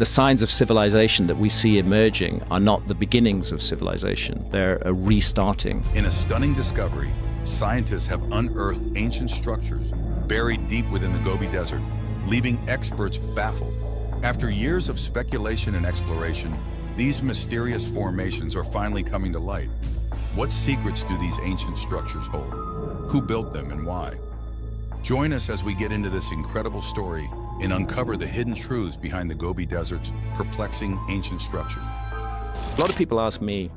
The signs of civilization that we see emerging are not the beginnings of civilization. They're a restarting. In a stunning discovery, scientists have unearthed ancient structures buried deep within the Gobi Desert, leaving experts baffled. After years of speculation and exploration, these mysterious formations are finally coming to light. What secrets do these ancient structures hold? Who built them and why? Join us as we get into this incredible story and uncover the hidden truths behind the Gobi Desert's perplexing ancient structures. A lot of people ask me,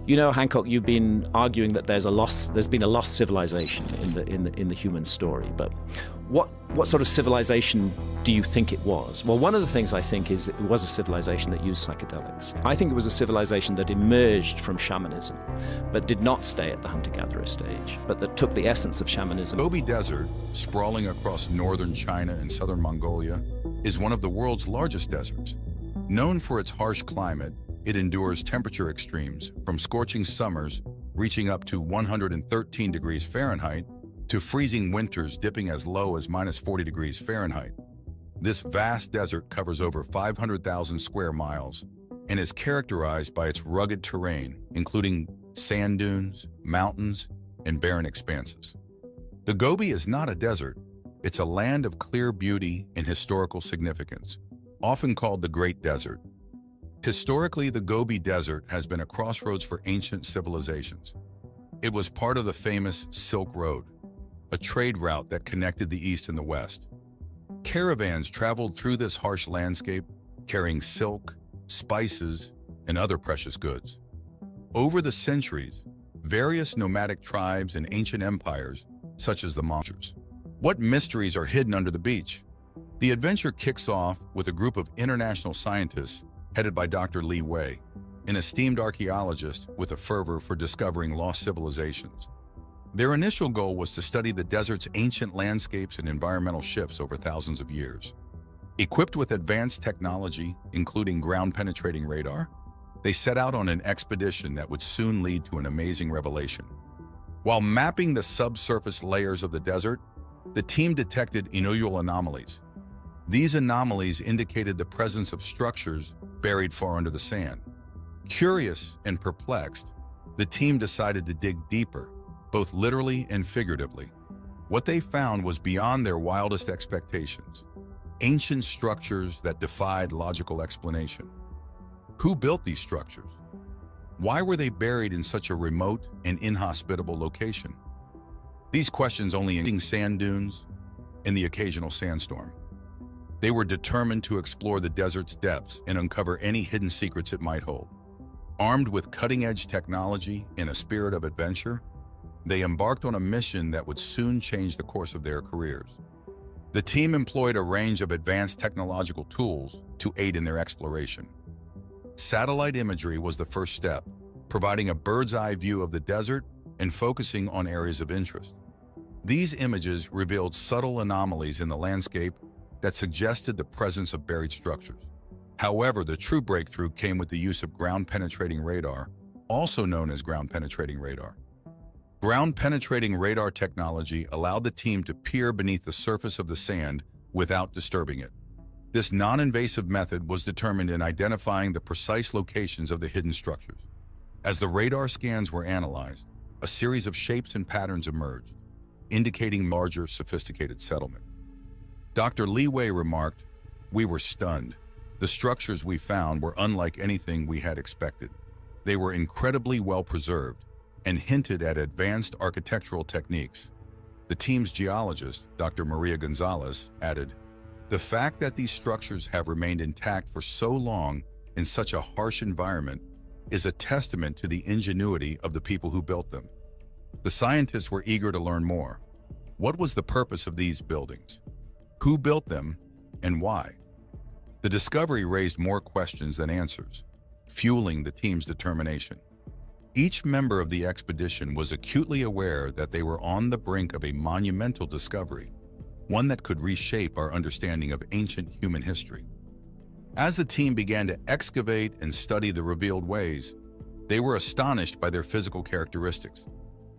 you know, Hancock, you've been arguing that there's been a lost civilization in the human story, but what sort of civilization do you think it was? Well, one of the things I think is it was a civilization that used psychedelics. I think it was a civilization that emerged from shamanism, but did not stay at the hunter-gatherer stage, but that took the essence of shamanism. Gobi Desert, sprawling across northern China and southern Mongolia, is one of the world's largest deserts. Known for its harsh climate, it endures temperature extremes, from scorching summers reaching up to 113 degrees Fahrenheit to freezing winters dipping as low as minus 40 degrees Fahrenheit. This vast desert covers over 500,000 square miles and is characterized by its rugged terrain, including sand dunes, mountains, and barren expanses. The Gobi is not a desert. It's a land of clear beauty and historical significance, often called the Great Desert. Historically, the Gobi Desert has been a crossroads for ancient civilizations. It was part of the famous Silk Road, a trade route that connected the East and the West. Caravans traveled through this harsh landscape, carrying silk, spices, and other precious goods. Over the centuries, various nomadic tribes and ancient empires, such as the Mongols. What mysteries are hidden under the beach? The adventure kicks off with a group of international scientists headed by Dr. Li Wei, an esteemed archaeologist with a fervor for discovering lost civilizations. Their initial goal was to study the desert's ancient landscapes and environmental shifts over thousands of years. Equipped with advanced technology, including ground-penetrating radar, they set out on an expedition that would soon lead to an amazing revelation. While mapping the subsurface layers of the desert, the team detected unusual anomalies. These anomalies indicated the presence of structures buried far under the sand. Curious and perplexed, the team decided to dig deeper, both literally and figuratively. What they found was beyond their wildest expectations: ancient structures that defied logical explanation. Who built these structures? Why were they buried in such a remote and inhospitable location? These questions only including sand dunes and the occasional sandstorm. They were determined to explore the desert's depths and uncover any hidden secrets it might hold. Armed with cutting-edge technology and a spirit of adventure, they embarked on a mission that would soon change the course of their careers. The team employed a range of advanced technological tools to aid in their exploration. Satellite imagery was the first step, providing a bird's-eye view of the desert and focusing on areas of interest. These images revealed subtle anomalies in the landscape that suggested the presence of buried structures. However, the true breakthrough came with the use of ground-penetrating radar, also known as ground-penetrating radar. Ground-penetrating radar technology allowed the team to peer beneath the surface of the sand without disturbing it. This non-invasive method was determined in identifying the precise locations of the hidden structures. As the radar scans were analyzed, a series of shapes and patterns emerged, indicating larger, sophisticated settlement. Dr. Li Wei remarked, "We were stunned. The structures we found were unlike anything we had expected. They were incredibly well preserved and hinted at advanced architectural techniques." The team's geologist, Dr. Maria Gonzalez, added, "The fact that these structures have remained intact for so long in such a harsh environment is a testament to the ingenuity of the people who built them." The scientists were eager to learn more. What was the purpose of these buildings? Who built them and why? The discovery raised more questions than answers, fueling the team's determination. Each member of the expedition was acutely aware that they were on the brink of a monumental discovery, one that could reshape our understanding of ancient human history. As the team began to excavate and study the revealed ways, they were astonished by their physical characteristics.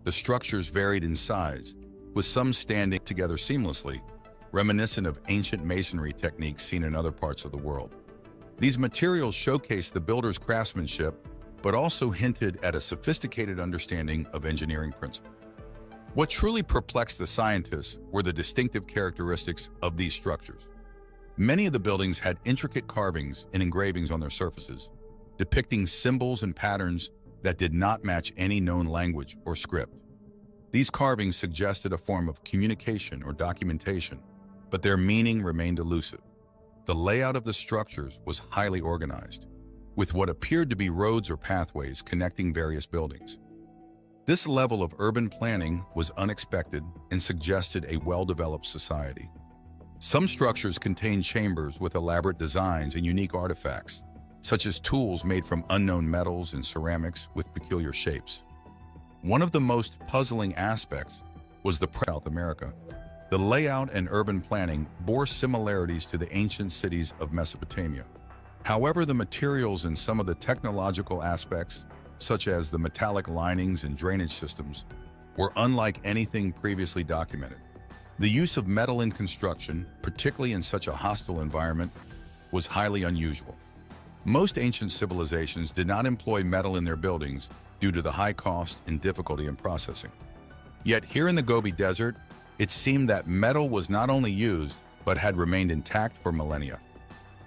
The structures varied in size, with some standing together seamlessly, reminiscent of ancient masonry techniques seen in other parts of the world. These materials showcased the builder's craftsmanship, but also hinted at a sophisticated understanding of engineering principles. What truly perplexed the scientists were the distinctive characteristics of these structures. Many of the buildings had intricate carvings and engravings on their surfaces, depicting symbols and patterns that did not match any known language or script. These carvings suggested a form of communication or documentation, but their meaning remained elusive. The layout of the structures was highly organized, with what appeared to be roads or pathways connecting various buildings. This level of urban planning was unexpected and suggested a well-developed society. Some structures contained chambers with elaborate designs and unique artifacts, such as tools made from unknown metals and ceramics with peculiar shapes. One of the most puzzling aspects was the South America. The layout and urban planning bore similarities to the ancient cities of Mesopotamia. However, the materials and some of the technological aspects, such as the metallic linings and drainage systems, were unlike anything previously documented. The use of metal in construction, particularly in such a hostile environment, was highly unusual. Most ancient civilizations did not employ metal in their buildings due to the high cost and difficulty in processing. Yet here in the Gobi Desert, it seemed that metal was not only used, but had remained intact for millennia.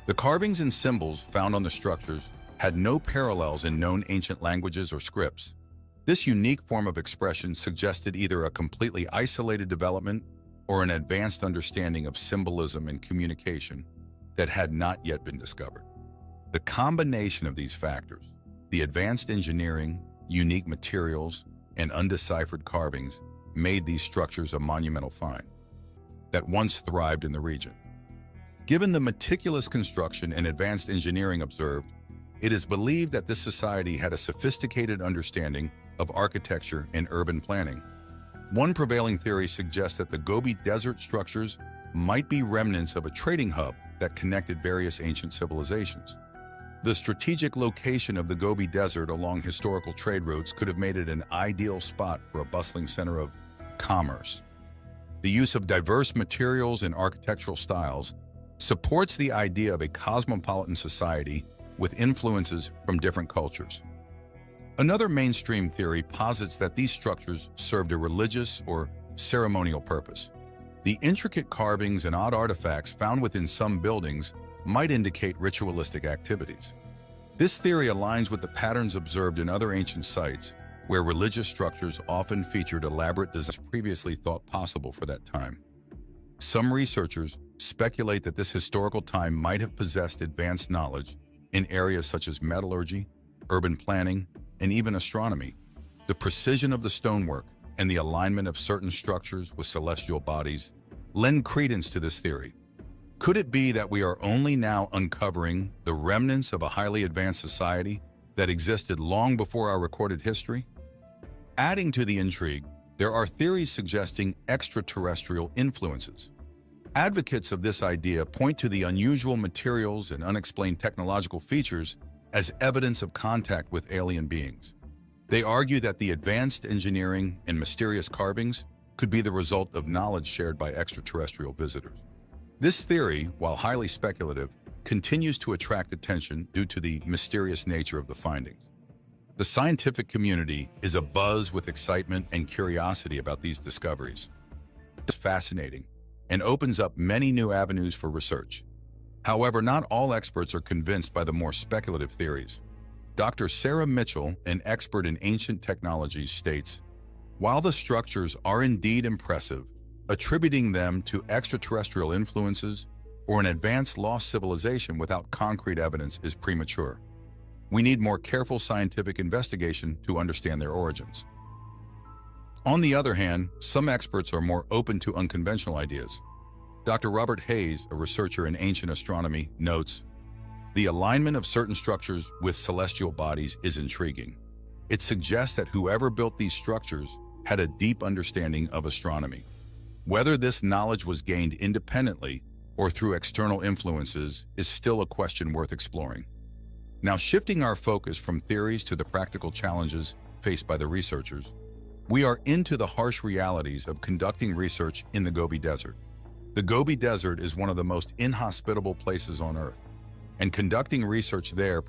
The carvings and symbols found on the structures had no parallels in known ancient languages or scripts. This unique form of expression suggested either a completely isolated development or an advanced understanding of symbolism and communication that had not yet been discovered. The combination of these factors, the advanced engineering, unique materials, and undeciphered carvings, made these structures a monumental find that once thrived in the region. Given the meticulous construction and advanced engineering observed, it is believed that this society had a sophisticated understanding of architecture and urban planning. One prevailing theory suggests that the Gobi Desert structures might be remnants of a trading hub that connected various ancient civilizations. The strategic location of the Gobi Desert along historical trade routes could have made it an ideal spot for a bustling center of commerce. The use of diverse materials and architectural styles supports the idea of a cosmopolitan society with influences from different cultures. Another mainstream theory posits that these structures served a religious or ceremonial purpose. The intricate carvings and odd artifacts found within some buildings might indicate ritualistic activities. This theory aligns with the patterns observed in other ancient sites, where religious structures often featured elaborate designs previously thought possible for that time. Some researchers speculate that this historical time might have possessed advanced knowledge in areas such as metallurgy, urban planning, and even astronomy. The precision of the stonework and the alignment of certain structures with celestial bodies lend credence to this theory. Could it be that we are only now uncovering the remnants of a highly advanced society that existed long before our recorded history? Adding to the intrigue, there are theories suggesting extraterrestrial influences. Advocates of this idea point to the unusual materials and unexplained technological features as evidence of contact with alien beings. They argue that the advanced engineering and mysterious carvings could be the result of knowledge shared by extraterrestrial visitors. This theory, while highly speculative, continues to attract attention due to the mysterious nature of the findings. The scientific community is abuzz with excitement and curiosity about these discoveries. It's fascinating and opens up many new avenues for research. However, not all experts are convinced by the more speculative theories. Dr. Sarah Mitchell, an expert in ancient technologies, states, "While the structures are indeed impressive, attributing them to extraterrestrial influences or an advanced lost civilization without concrete evidence is premature. We need more careful scientific investigation to understand their origins." On the other hand, some experts are more open to unconventional ideas. Dr. Robert Hayes, a researcher in ancient astronomy, notes, "The alignment of certain structures with celestial bodies is intriguing. It suggests that whoever built these structures had a deep understanding of astronomy. Whether this knowledge was gained independently or through external influences is still a question worth exploring." Now, shifting our focus from theories to the practical challenges faced by the researchers, we are into the harsh realities of conducting research in the Gobi Desert. The Gobi Desert is one of the most inhospitable places on Earth. and conducting research there